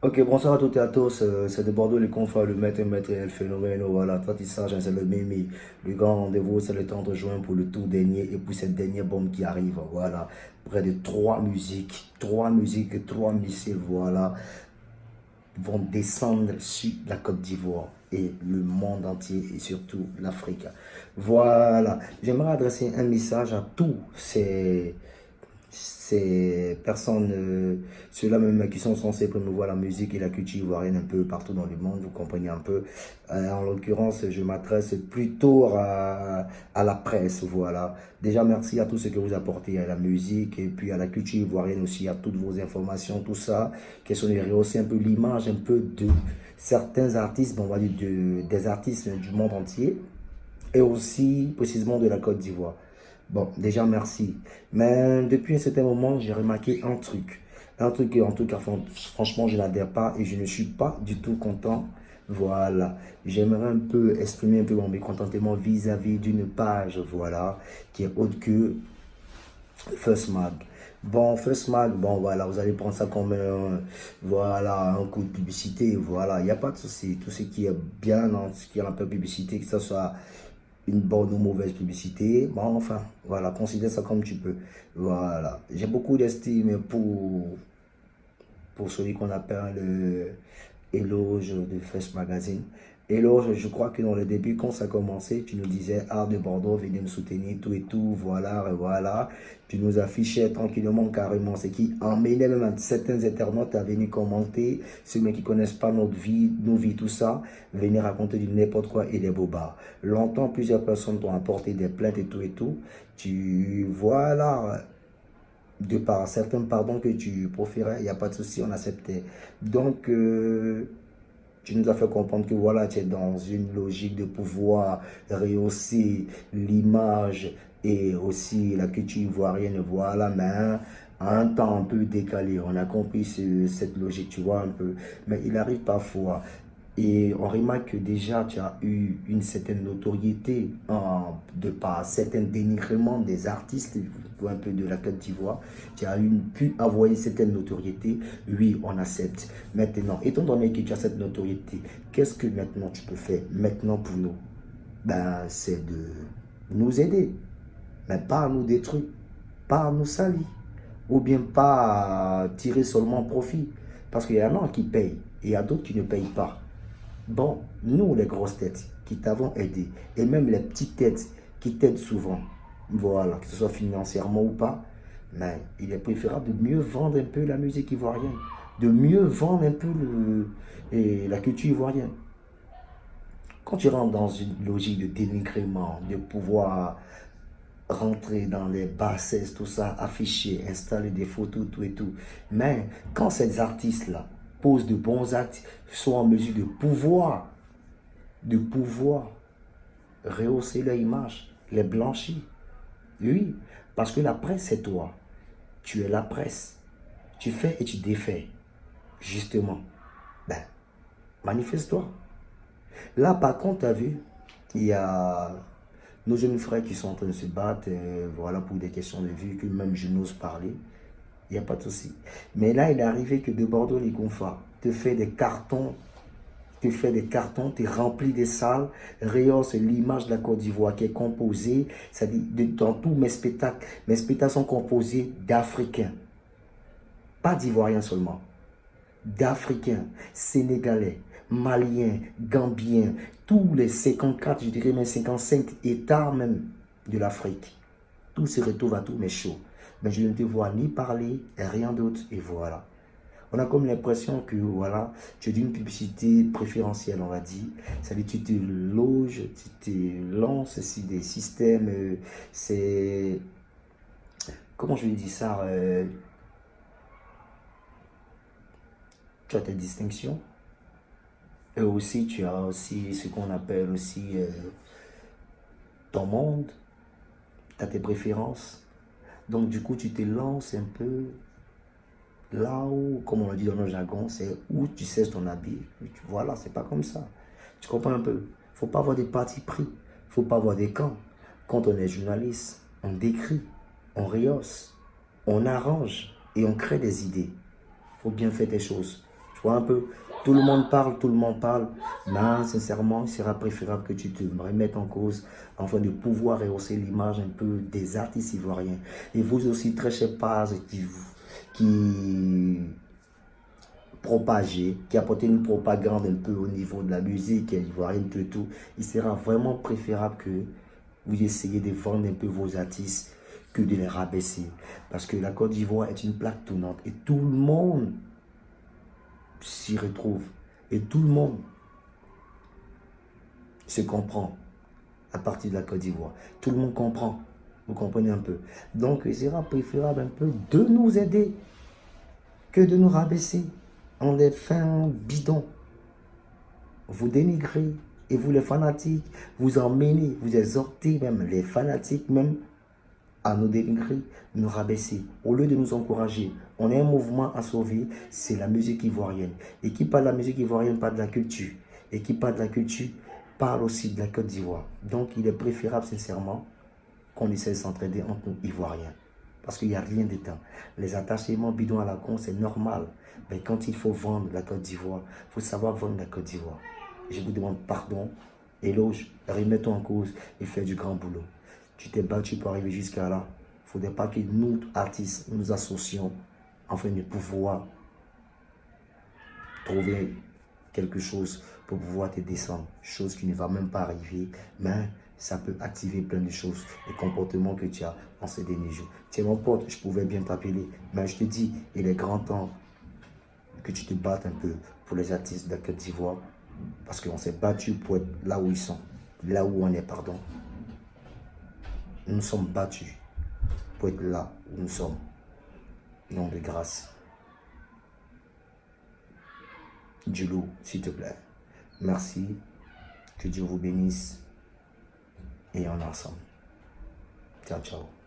Ok, bonsoir à toutes et à tous. C'est de Bordeaux les confrères, le maître et le phénomène. Voilà, Tratissage, c'est le Mimi. Le grand rendez-vous, c'est le 30 juin pour le tout dernier et pour cette dernière bombe qui arrive. Voilà, près de trois musiques, et trois missiles, voilà, vont descendre sur la Côte d'Ivoire et le monde entier et surtout l'Afrique. Voilà, j'aimerais adresser un message à tous ces personnes, ceux-là même qui sont censés promouvoir la musique et la culture ivoirienne un peu partout dans le monde, vous comprenez un peu. En l'occurrence, je m'adresse plutôt à la presse, voilà. Déjà, merci à tout ce que vous apportez à la musique et puis à la culture ivoirienne aussi, à toutes vos informations, tout ça. Question de rehausser un peu l'image, un peu de certains artistes, bon, on va dire des artistes du monde entier et aussi précisément de la Côte d'Ivoire. Bon, déjà merci. Mais depuis un certain moment, j'ai remarqué un truc. Un truc que, en tout cas, franchement, je n'adhère pas et je ne suis pas du tout content. Voilà. J'aimerais un peu exprimer un peu mon mécontentement vis-à-vis d'une page, voilà, qui est autre que First Mag. Bon, First Mag, bon, voilà, vous allez prendre ça comme voilà, un coup de publicité, voilà, il n'y a pas de souci. Tout ce qui est bien dans ce qui est un peu publicité, que ce soit une bonne ou mauvaise publicité, bon, enfin, voilà, considère ça comme tu peux. Voilà, j'ai beaucoup d'estime pour celui qu'on appelle le éloge de Fresh Magazine. Éloge, je crois que dans le début, quand ça a commencé, tu nous disais, Art de Bordeaux, venez me soutenir, tout et tout, voilà, et voilà. Tu nous affichais tranquillement, carrément, ce qui emmenait même certains internautes à venir commenter, ceux qui ne connaissent pas notre vie, nos vies, tout ça, venir raconter du n'importe quoi et des bobards. Longtemps, plusieurs personnes t'ont apporté des plaintes et tout et tout. Tu, voilà, de par certains pardons que tu proférais, il n'y a pas de souci, on acceptait. Donc, tu nous as fait comprendre que voilà, tu es dans une logique de pouvoir rehausser l'image et aussi la culture ivoirienne, voilà, mais à un temps un peu décalé. On a compris cette logique, tu vois, un peu. Mais il arrive parfois. Et on remarque que déjà, tu as eu une certaine notoriété de par certains dénigrements des artistes, un peu de la Côte d'Ivoire. Tu as pu avoir une certaine notoriété. Oui, on accepte. Maintenant, étant donné que tu as cette notoriété, qu'est-ce que maintenant tu peux faire maintenant pour nous? Ben, c'est de nous aider, mais pas à nous détruire, pas à nous salir, ou bien pas à tirer seulement profit. Parce qu'il y en a qui payent et il y a d'autres qui ne payent pas. Bon, nous, les grosses têtes qui t'avons aidé, et même les petites têtes qui t'aident souvent, voilà, que ce soit financièrement ou pas, mais il est préférable de mieux vendre un peu la musique ivoirienne, de mieux vendre un peu la culture ivoirienne. Quand tu rentres dans une logique de dénigrement, de pouvoir rentrer dans les bassesses, tout ça, afficher, installer des photos, tout et tout, mais quand ces artistes-là posent de bons actes, sont en mesure de pouvoir rehausser leur image, les blanchir. Oui, parce que la presse, c'est toi. Tu es la presse. Tu fais et tu défais. Justement. Ben, manifeste-toi. Là, par contre, tu as vu, il y a nos jeunes frères qui sont en train de se battre, voilà, pour des questions de vie, que même je n'ose parler. Il n'y a pas de souci. Mais là, il est arrivé que de Bordeaux, les Gonfas te fait des cartons, tu fais des cartons, tu remplis des salles, rehausse l'image de la Côte d'Ivoire qui est composée, c'est-à-dire dans tous mes spectacles sont composés d'Africains, pas d'Ivoiriens seulement, d'Africains, Sénégalais, Maliens, Gambiens, tous les 54, je dirais même 55 États même de l'Afrique. Tout se retrouve à tous mes shows. Mais je ne te vois ni parler, et rien d'autre, et voilà. On a comme l'impression que, voilà, tu es d'une publicité préférentielle, on va dire. C'est-à-dire, tu te loges, tu te lances sur des systèmes, c'est... Comment je vais dire ça tu as tes distinctions. Et aussi, tu as aussi ce qu'on appelle aussi ton monde, tu as tes préférences. Donc, du coup, tu te lances un peu là où, comme on le dit dans le jargon, c'est où tu cesses ton habit. Voilà, c'est pas comme ça. Tu comprends un peu? Faut pas avoir des partis pris. Faut pas avoir des camps. Quand on est journaliste, on décrit, on rehausse, on arrange et on crée des idées. Faut bien faire des choses. Tu vois un peu, tout le monde parle, tout le monde parle. Mais sincèrement, il sera préférable que tu te remettes en cause afin de pouvoir rehausser l'image un peu des artistes ivoiriens. Et vous aussi, très chers pages qui propager, qui apporter une propagande un peu au niveau de la musique ivoirienne, tout, il sera vraiment préférable que vous essayez de vendre un peu vos artistes que de les rabaisser. Parce que la Côte d'Ivoire est une plaque tournante et tout le monde s'y retrouve. Et tout le monde se comprend à partir de la Côte d'Ivoire. Tout le monde comprend. Vous comprenez un peu. Donc, il sera préférable un peu de nous aider que de nous rabaisser en les fins bidons. Vous dénigrez et vous les fanatiques, vous emmenez, vous exhortez même les fanatiques même à nous dénigrer, nous rabaisser. Au lieu de nous encourager, on a un mouvement à sauver, c'est la musique ivoirienne. Et qui parle de la musique ivoirienne parle de la culture. Et qui parle de la culture parle aussi de la Côte d'Ivoire. Donc il est préférable sincèrement qu'on essaie de s'entraider entre nous Ivoiriens. Parce qu'il n'y a rien d'éteint. Les attachements bidons à la con, c'est normal. Mais quand il faut vendre la Côte d'Ivoire, il faut savoir vendre la Côte d'Ivoire. Je vous demande pardon, éloge, remettons en cause et fais du grand boulot. Tu t'es battu pour arriver jusqu'à là. Il ne faudrait pas que nous, artistes, nous associons afin de pouvoir trouver quelque chose pour pouvoir te descendre. Chose qui ne va même pas arriver, mais ça peut activer plein de choses, les comportements que tu as en ces derniers jours. Tu es mon pote, je pouvais bien t'appeler, mais je te dis, il est grand temps que tu te battes un peu pour les artistes de la Côte d'Ivoire, parce qu'on s'est battu pour être là où ils sont, là où on est, pardon. Nous nous sommes battus pour être là où nous sommes. Nom de grâce. Djulou, s'il te plaît. Merci. Que Dieu vous bénisse. Et on est ensemble. Ciao, ciao.